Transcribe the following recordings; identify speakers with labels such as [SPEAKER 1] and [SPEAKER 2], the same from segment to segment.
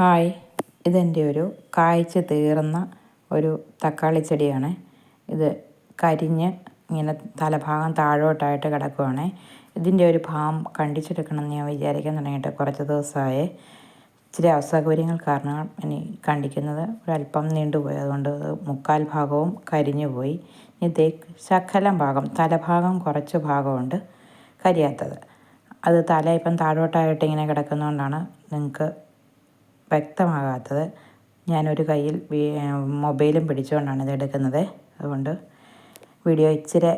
[SPEAKER 1] Hi, ഇതെൻ്റെ ഒരു കായ്ച്ച് തീർന്ന ഒരു തക്കാളി ചെടിയാണ്. ഇത് കരിഞ്ഞ് ഇങ്ങനെ തലഭാഗം താഴോട്ടായിട്ട് കിടക്കുവാണ്. ഇതിൻ്റെ ഒരു ഭാഗം കണ്ടിച്ചെടുക്കണമെന്ന് ഞാൻ വിചാരിക്കാൻ തുടങ്ങിയിട്ട് കുറച്ച് ദിവസമായി. ഇച്ചിരി അസൗകര്യങ്ങൾ കാരണം ഇനി കണ്ടിക്കുന്നത് ഒരല്പം നീണ്ടുപോയി. അതുകൊണ്ട് മുക്കാൽ ഭാഗവും കരിഞ്ഞു പോയി. ഇത് ശകലം ഭാഗം, തലഭാഗം കുറച്ച് ഭാഗമുണ്ട് കരിയാത്തത്. അത് തല ഇപ്പം താഴോട്ടായിട്ട് ഇങ്ങനെ കിടക്കുന്നതുകൊണ്ടാണ് നിങ്ങൾക്ക് വ്യക്തമാകാത്തത്. ഞാനൊരു കയ്യിൽ മൊബൈലും പിടിച്ചുകൊണ്ടാണ് ഇത് എടുക്കുന്നത്. അതുകൊണ്ട് വീഡിയോ ഇച്ചിരി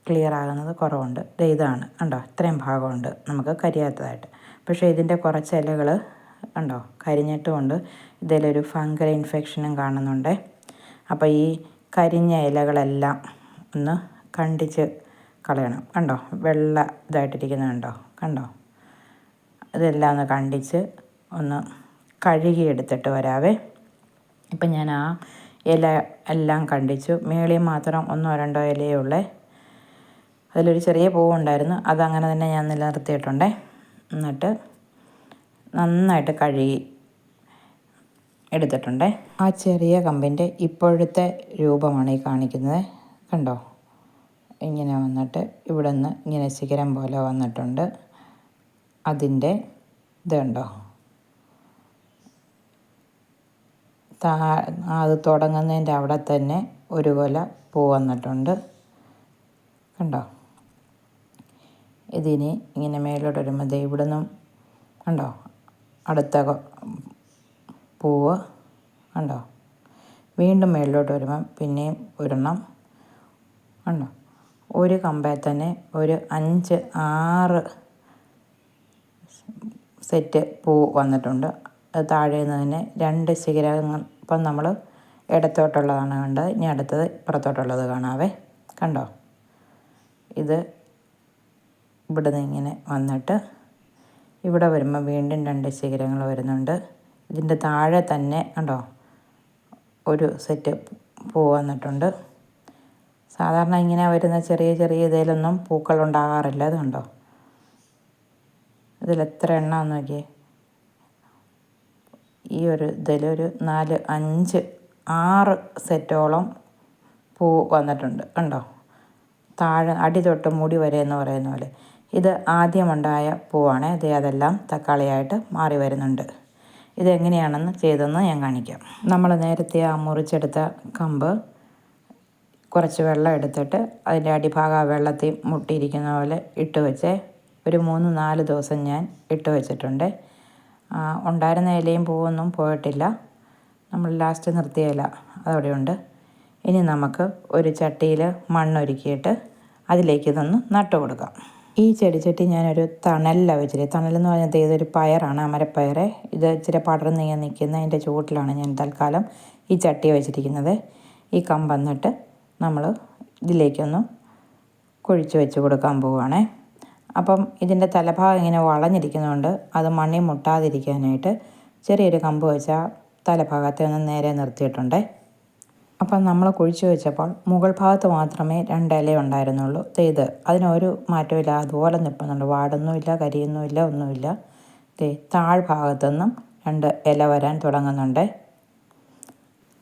[SPEAKER 1] ക്ലിയർ ആകുന്നത് കുറവുണ്ട്. ഇതാണ് കണ്ടോ, ഇത്രയും ഭാഗമുണ്ട് നമുക്ക് കരിയാത്തതായിട്ട്. പക്ഷേ ഇതിൻ്റെ കുറച്ച് ഇലകൾ കണ്ടോ കരിഞ്ഞിട്ടുമുണ്ട്. ഇതിലൊരു ഫംഗൽ ഇൻഫെക്ഷനും കാണുന്നുണ്ട്. അപ്പോൾ ഈ കരിഞ്ഞ ഇലകളെല്ലാം ഒന്ന് കണ്ടിച്ച് കളയണം. കണ്ടോ, വെള്ള ഇതായിട്ടിരിക്കുന്നുണ്ടോ, കണ്ടോ. ഇതെല്ലാം ഒന്ന് കണ്ടിച്ച് ഒന്ന് കഴുകിയെടുത്തിട്ട് വരാവേ. ഇപ്പം ഞാൻ ആ ഇല എല്ലാം കണ്ടിച്ചു. മേളിൽ മാത്രം 1-2 ഇലയേ ഉള്ളേ. അതിലൊരു ചെറിയ പൂവുണ്ടായിരുന്നു, അതങ്ങനെ തന്നെ ഞാൻ നിലനിർത്തിയിട്ടുണ്ടേ. എന്നിട്ട് നന്നായിട്ട് കഴുകി എടുത്തിട്ടുണ്ടേ. ആ ചെറിയ കമ്പിൻ്റെ ഇപ്പോഴത്തെ രൂപമാണ് ഈ കാണിക്കുന്നത്. കണ്ടോ, ഇങ്ങനെ വന്നിട്ട് ഇവിടെ നിന്ന് ഇങ്ങനെ ശിഖരം പോലെ വന്നിട്ടുണ്ട്. അതിൻ്റെ ഇത് കണ്ടോ, അത് തുടങ്ങുന്നതിൻ്റെ അവിടെ തന്നെ ഒരു കൊല പൂ വന്നിട്ടുണ്ട്. കണ്ടോ, ഇതിനി ഇങ്ങനെ മേലോട്ട് വരുമ്പോൾ ഇവിടെ നിന്നും കണ്ടോ അടുത്ത പൂവ് കണ്ടോ. വീണ്ടും മേളിലോട്ട് വരുമ്പം പിന്നെയും ഒരെണ്ണം കണ്ടോ. ഒരു കമ്പേ തന്നെ ഒരു 5-6 സെറ്റ് പൂ വന്നിട്ടുണ്ട്. അത് താഴെ നിന്ന് തന്നെ 2 ശിഖരങ്ങൾ. ഇപ്പം നമ്മൾ ഇടത്തോട്ടുള്ളതാണ് കണ്ടത്. ഇനി അടുത്തത് ഇപ്പുറത്തോട്ടുള്ളത് കാണാവേ. കണ്ടോ, ഇത് ഇവിടെ നിന്ന് ഇങ്ങനെ വന്നിട്ട് ഇവിടെ വരുമ്പോൾ വീണ്ടും 2 ശിഖരങ്ങൾ വരുന്നുണ്ട്. ഇതിൻ്റെ താഴെ തന്നെ കണ്ടോ ഒരു സെറ്റ് പൂ വന്നിട്ടുണ്ട്. സാധാരണ ഇങ്ങനെ വരുന്ന ചെറിയ ചെറിയ ഇതിലൊന്നും പൂക്കൾ ഉണ്ടാകാറില്ല. അത് കണ്ടോ, ഇതിലെത്ര എണ്ണം നോക്കിയേ. ഈ ഒരു ഇതിലൊരു 4-5-6 സെറ്റോളം പൂ വന്നിട്ടുണ്ട്. കണ്ടോ, താഴെ അടി തൊട്ട് മുടി വരെ എന്ന് പറയുന്ന പോലെ. ഇത് ആദ്യമുണ്ടായ പൂവാണ്. അതെല്ലാം തക്കാളിയായിട്ട് മാറി വരുന്നുണ്ട്. ഇതെങ്ങനെയാണെന്ന് ചെയ്തെന്ന് ഞാൻ കാണിക്കാം. നമ്മൾ നേരത്തെ ആ മുറിച്ചെടുത്ത കമ്പ് കുറച്ച് വെള്ളം എടുത്തിട്ട് അതിൻ്റെ അടിഭാഗം ആ വെള്ളത്തിൽ മുട്ടിയിരിക്കുന്ന പോലെ ഇട്ട് വെച്ച് ഒരു 3-4 ദിവസം ഞാൻ ഇട്ട് വെച്ചിട്ടുണ്ട്. ഉണ്ടായിരുന്ന ഇലയും പൂവൊന്നും പോയിട്ടില്ല. നമ്മൾ ലാസ്റ്റ് നിർത്തിയ ഇല അതവിടെയുണ്ട്. ഇനി നമുക്ക് ഒരു ചട്ടിയിൽ മണ്ണൊരുക്കിയിട്ട് അതിലേക്ക് ഇതൊന്ന് നട്ടു കൊടുക്കാം. ഈ ചെടിച്ചട്ടി ഞാനൊരു തണലിലാണ് വെച്ചിട്ട്. തണലെന്ന് പറഞ്ഞാൽ ഇതൊരു പയറാണ്, അമരപ്പയർ. ഇത് ഇച്ചിരി പടർന്ന് ഇങ്ങനെ നിൽക്കുന്ന അതിൻ്റെ ചുവട്ടിലാണ് ഞാൻ തൽക്കാലം ഈ ചട്ടി വെച്ചിരിക്കുന്നത്. ഈ കമ്പ് എന്നിട്ട് നമ്മൾ ഇതിലേക്കൊന്ന് കുഴിച്ച് വെച്ച് കൊടുക്കാൻ പോവുകയാണേ. അപ്പം ഇതിൻ്റെ തലഭാഗം ഇങ്ങനെ വളഞ്ഞിരിക്കുന്നതുകൊണ്ട് അത് മണ്ണിൽ മുട്ടാതിരിക്കാനായിട്ട് ചെറിയൊരു കമ്പ് വെച്ചാൽ തലഭാഗത്തെ ഒന്ന് നേരെ നിർത്തിയിട്ടുണ്ട്. അപ്പം നമ്മൾ കുഴിച്ച് വെച്ചപ്പോൾ മുകൾ ഭാഗത്ത് മാത്രമേ 2 ഇല ഉണ്ടായിരുന്നുള്ളൂ. ഇത് അതിനൊരു മാറ്റമില്ല, അതുപോലെ നിൽക്കുന്നുണ്ട്. വാടൊന്നുമില്ല, കരിയൊന്നുമില്ല, ഒന്നുമില്ല. താഴ്ഭാഗത്തുനിന്നും 2 ഇല വരാൻ തുടങ്ങുന്നുണ്ട്.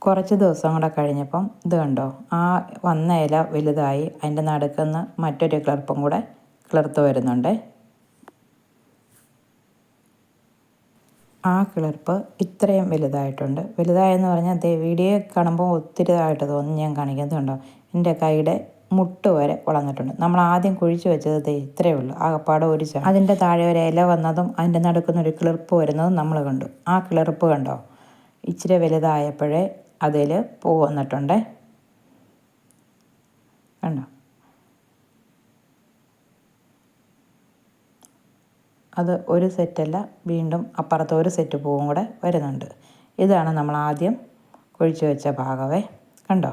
[SPEAKER 1] കുറച്ച് ദിവസം കൂടെ കഴിഞ്ഞപ്പം ഇത് കണ്ടോ, ആ വന്ന ഇല വലുതായി അതിൻ്റെ നടുക്കുന്ന് മറ്റൊരു കിളിർപ്പും കൂടെ കിളിർത്ത് വരുന്നുണ്ട്. ആ കിളിർപ്പ് ഇത്രയും വലുതായിട്ടുണ്ട്. വലുതായെന്ന് പറഞ്ഞാൽ വീഡിയോ കാണുമ്പോൾ ഒത്തിരി ഇതായിട്ട് തോന്നി. ഞാൻ കാണിക്കുന്നത് കണ്ടോ, എൻ്റെ കൈയുടെ മുട്ട് വരെ വളർന്നിട്ടുണ്ട്. നമ്മൾ ആദ്യം കുഴിച്ച് വെച്ചത് ഇത്രയേ ഉള്ളൂ. ആകപ്പാടെ ഒരു അതിൻ്റെ താഴെ ഒരു ഇല വന്നതും അതിൻ്റെ നടുക്കുന്നൊരു കിളിർപ്പ് വരുന്നതും നമ്മൾ കണ്ടു. ആ കിളിർപ്പ് കണ്ടോ, ഇച്ചിരി വലുതായപ്പോഴേ അതിൽ പൂ വന്നിട്ടുണ്ട്. കണ്ടോ, അത് ഒരു സെറ്റല്ല, വീണ്ടും അപ്പുറത്ത് ഒരു സെറ്റ് പൂവും കൂടെ വരുന്നുണ്ട്. ഇതാണ് നമ്മൾ ആദ്യം കുഴിച്ച് വെച്ച ഭാഗമേ. കണ്ടോ,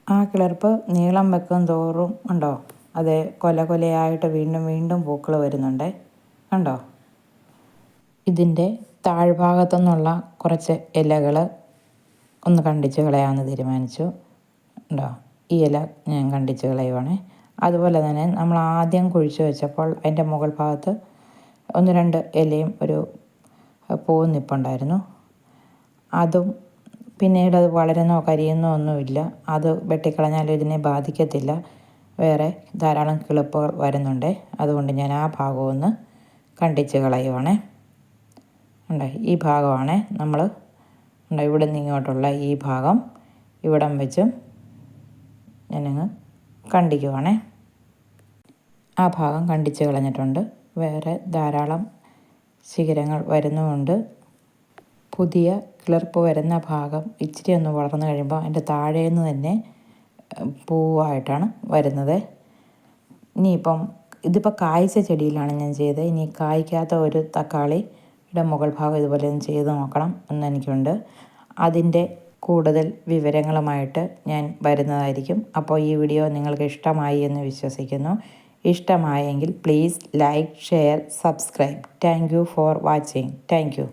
[SPEAKER 1] ആ കിളിർപ്പ് നീളം വെക്കും തോറും ഉണ്ടോ അത് കൊലയായിട്ട് വീണ്ടും വീണ്ടും പൂക്കൾ വരുന്നുണ്ട്. കണ്ടോ, ഇതിൻ്റെ താഴ്ഭാഗത്തു നിന്നുള്ള കുറച്ച് ഇലകൾ ഒന്ന് കണ്ടിച്ച് കളയാമെന്ന് തീരുമാനിച്ചു. ഉണ്ടോ, ഈ ഇല ഞാൻ കണ്ടിച്ച് കളയുവാണേ. അതുപോലെ തന്നെ നമ്മൾ ആദ്യം കുഴിച്ച് വെച്ചപ്പോൾ അതിൻ്റെ മുകൾ ഭാഗത്ത് 1-2 ഇലയും ഒരു പൂവ് നിൽപ്പുണ്ടായിരുന്നു. അതും പിന്നീട് അത് വളരുന്നോ കരിയുന്നോ ഒന്നുമില്ല. അത് വെട്ടിക്കളഞ്ഞാലും ഇതിനെ ബാധിക്കത്തില്ല. വേറെ ധാരാളം കിളിപ്പുകൾ വരുന്നുണ്ട്. അതുകൊണ്ട് ഞാൻ ആ ഭാഗം ഒന്ന് കണ്ടിച്ച് കളയുവാണേ. ഉണ്ട്, ഈ ഭാഗമാണ് നമ്മൾ ഇവിടെ നിന്ന് ഇങ്ങോട്ടുള്ള ഈ ഭാഗം ഇവിടം വെച്ചും ഞാനങ്ങ് കണ്ടിക്കുവാണേ. ആ ഭാഗം കണ്ടിച്ച് കളഞ്ഞിട്ടുണ്ട്. വേറെ ധാരാളം ശിഖരങ്ങൾ വരുന്നുമുണ്ട്. പുതിയ കിളിർപ്പ് വരുന്ന ഭാഗം ഇച്ചിരി ഒന്ന് വളർന്നു കഴിയുമ്പോൾ അതിൻ്റെ താഴേന്ന് തന്നെ പൂവായിട്ടാണ് വരുന്നത്. ഇനിയിപ്പം ഇതിപ്പോൾ കായ്ച്ച ചെടിയിലാണ് ഞാൻ ചെയ്തത്. ഇനി കായ്ക്കാത്ത ഒരു തക്കാളിയുടെ മുകൾ ഭാഗം ഇതുപോലെ ഒന്ന് ചെയ്ത് നോക്കണം എന്നെനിക്കുണ്ട്. അതിൻ്റെ കൂടുതൽ വിവരങ്ങളുമായിട്ട് ഞാൻ വരുന്നതായിരിക്കും. അപ്പോൾ ഈ വീഡിയോ നിങ്ങൾക്ക് ഇഷ്ടമായി എന്ന് വിശ്വസിക്കുന്നു. ഇഷ്ടമായെങ്കിൽ please like, share, subscribe. Thank you for watching. Thank you.